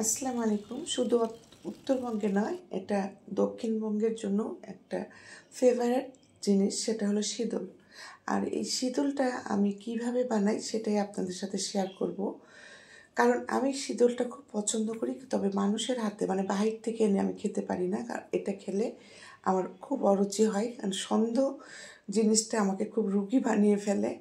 আসসালামু আলাইকুম। শুধু উত্তরবঙ্গে নয়, এটা দক্ষিণবঙ্গের জন্য একটা ফেভারিট জিনিস, সেটা হলো শীতল। আর এই শীতলটা আমি কিভাবে বানাই সেটাই আপনাদের সাথে শেয়ার করব। কারণ আমি শীতলটা খুব পছন্দ করি, তবে মানুষের হাতে মানে বাহির থেকে এনে আমি খেতে পারি না। কারণ এটা খেলে আমার খুব অরুচি হয়, কারণ সন্দেহ জিনিসটা আমাকে খুব রুগী বানিয়ে ফেলে,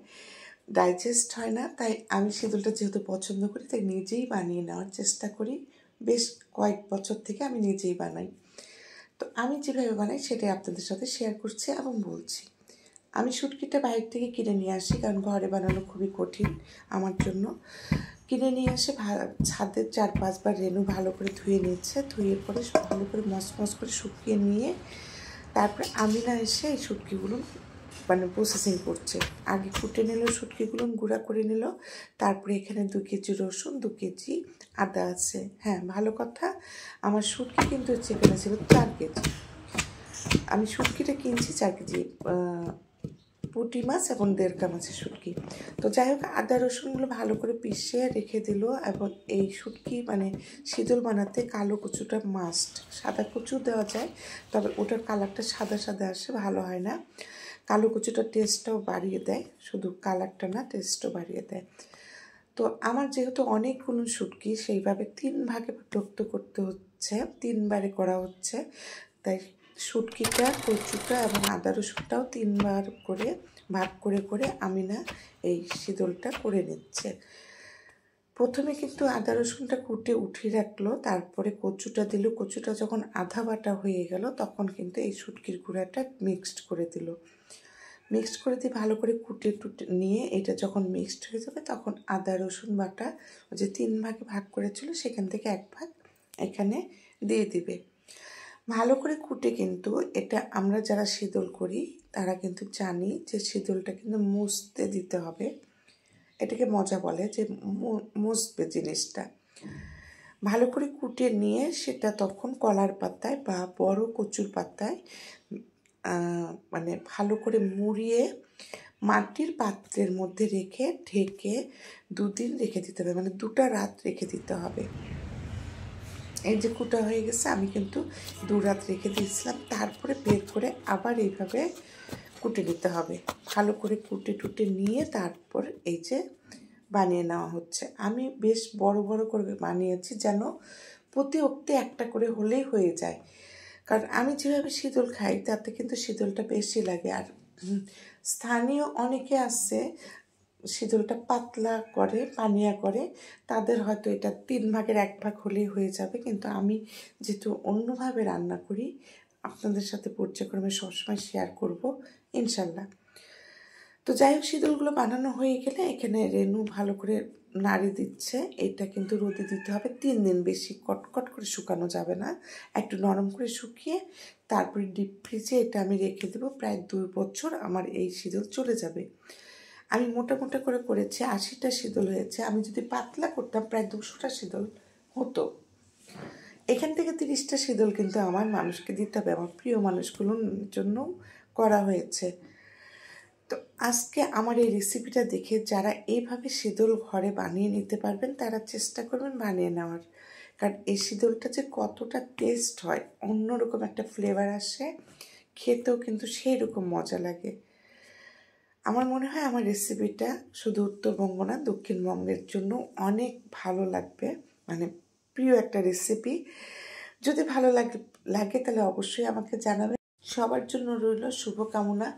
ডাইজেস্ট হয় না। তাই আমি শীতলটা যেহেতু পছন্দ করি, তাই নিজেই বানিয়ে নেওয়ার চেষ্টা করি। বেশ কয়েক বছর থেকে আমি নিজেই বানাই। তো আমি যেভাবে বানাই সেটাই আপনাদের সাথে শেয়ার করছি এবং বলছি। আমি শুটকিটা বাইরে থেকে কিনে নিয়ে আসি, কারণ ঘরে বানানো খুবই কঠিন আমার জন্য। কিনে নিয়ে এসে ছাদে 4-5 বার রেনু ভালো করে ধুয়ে নিচ্ছে। ধুয়ে পরে ভালো করে মচমচ করে শুকিয়ে নিয়ে তারপরে আমিনা এসে এই শুটকিগুলো মানে প্রসেসিং করছে। আগে কুটে নিল শুটকিগুলো, গুঁড়া করে নিল। তারপরে এখানে 2 কেজি রসুন, 2 কেজি আদা আছে। হ্যাঁ, ভালো কথা, আমার শুটকি কিন্তু চিকেনে ছিল 4 কেজি। আমি শুটকিটা কিনছি 4 কেজি পুঁটি মাছ এবং 1.5 মাছের শুটকি। তো যাই হোক, আদা রসুনগুলো ভালো করে পিষে রেখে দিল। এবং এই শুটকি মানে শীতল বানাতে কালো কচুটা মাস্ট। সাদা কচু দেওয়া যায়, তবে ওটার কালারটা সাদা সাদা আসে, ভালো হয় না। কালো কচুটার টেস্টটাও বাড়িয়ে দেয়, শুধু কালারটা না, টেস্টও বাড়িয়ে দেয়। তো আমার যেহেতু অনেকগুলো শুটকি, সেইভাবে 3 ভাগে বিভক্ত করতে হচ্ছে, 3 বারে করা হচ্ছে। তাই শুটকিটা, কচুটা এবং আদা রসুনটাও 3 বার করে ভাগ করে করে আমিনা এই শীতলটা করে নিচ্ছে। প্রথমে কিন্তু আদা রসুনটা কুটে উঠিয়ে রাখলো, তারপরে কচুটা দিল। কচুটা যখন আধা বাটা হয়ে গেল, তখন কিন্তু এই শুটকির গুঁড়াটা মিক্সড করে দিল। মিক্সড করে দিয়ে ভালো করে কুটে নিয়ে এটা যখন মিক্সড হয়ে যাবে, তখন আদা রসুন বাটা যে 3 ভাগে ভাগ করেছিল সেখান থেকে 1 ভাগ এখানে দিয়ে দিবে। ভালো করে কুটে, কিন্তু এটা আমরা যারা শীতল করি তারা কিন্তু জানি যে শীতলটা কিন্তু মুছতে দিতে হবে। এটাকে মজা বলে যে মুছবে জিনিসটা। ভালো করে কুটে নিয়ে সেটা তখন কলার পাতায় বা বড় কচুর পাতায় মানে ভালো করে মুড়িয়ে মাটির পাত্রের মধ্যে রেখে ঢেকে 2 দিন রেখে দিতে হবে, মানে 2টা রাত রেখে দিতে হবে। এই যে কুটা হয়ে গেছে, আমি কিন্তু 2 রাত রেখে দিয়েছিলাম। তারপরে বের করে আবার এইভাবে কুটে নিতে হবে। ভালো করে কুটে টুটে নিয়ে তারপর এই যে বানিয়ে নেওয়া হচ্ছে। আমি বেশ বড় বড় করে বানিয়েছি, যেন প্রতি অক্তে একটা করে হলেই হয়ে যায়। কারণ আমি যেভাবে শীতল খাই তাতে কিন্তু শীতলটা বেশি লাগে। আর স্থানীয় অনেকে আছে শীতলটা পাতলা করে, পানিয়া করে, তাদের হয়তো এটা 3 ভাগের 1 ভাগ হলেই হয়ে যাবে। কিন্তু আমি যেহেতু অন্যভাবে রান্না করি, আপনাদের সাথে পর্যায়ক্রমে সবসময় শেয়ার করব ইনশাল্লাহ। তো যাই হোক, শীতলগুলো বানানো হয়ে গেলে এখানে রেনু ভালো করে নাড়ি দিচ্ছে। এটা কিন্তু রোদে দিতে হবে 3 দিন, বেশি কটকট করে শুকানো যাবে না, একটু নরম করে শুকিয়ে তারপরে ডিপ ফ্রিজে এটা আমি রেখে দেবো। প্রায় 2 বছর আমার এই শীতল চলে যাবে। আমি মোটা মোটা করে করেছি, 80টা শীতল হয়েছে। আমি যদি পাতলা করতাম প্রায় 200টা শীতল হতো। এখান থেকে 30টা শীতল কিন্তু আমার মানুষকে দিতে হবে, আমার প্রিয় মানুষগুলোর জন্য করা হয়েছে। তো আজকে আমার এই রেসিপিটা দেখে যারা এইভাবে শীতল ঘরে বানিয়ে নিতে পারবেন, তারা চেষ্টা করবেন বানিয়ে নেওয়ার। কারণ এই শীতলটা যে কতটা টেস্ট হয়, অন্যরকম একটা ফ্লেভার আসে, খেতেও কিন্তু সেই রকম মজা লাগে। আমার মনে হয় আমার রেসিপিটা শুধু উত্তরবঙ্গ না, দক্ষিণবঙ্গের জন্য অনেক ভালো লাগবে, মানে প্রিয় একটা রেসিপি। যদি ভালো লাগে তাহলে অবশ্যই আমাকে জানাবেন। সবার জন্য রইল শুভকামনা।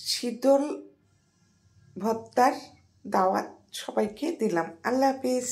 শীতল ভর্তার দাওয়াত সবাইকে দিলাম। আল্লাহ হাফিজ।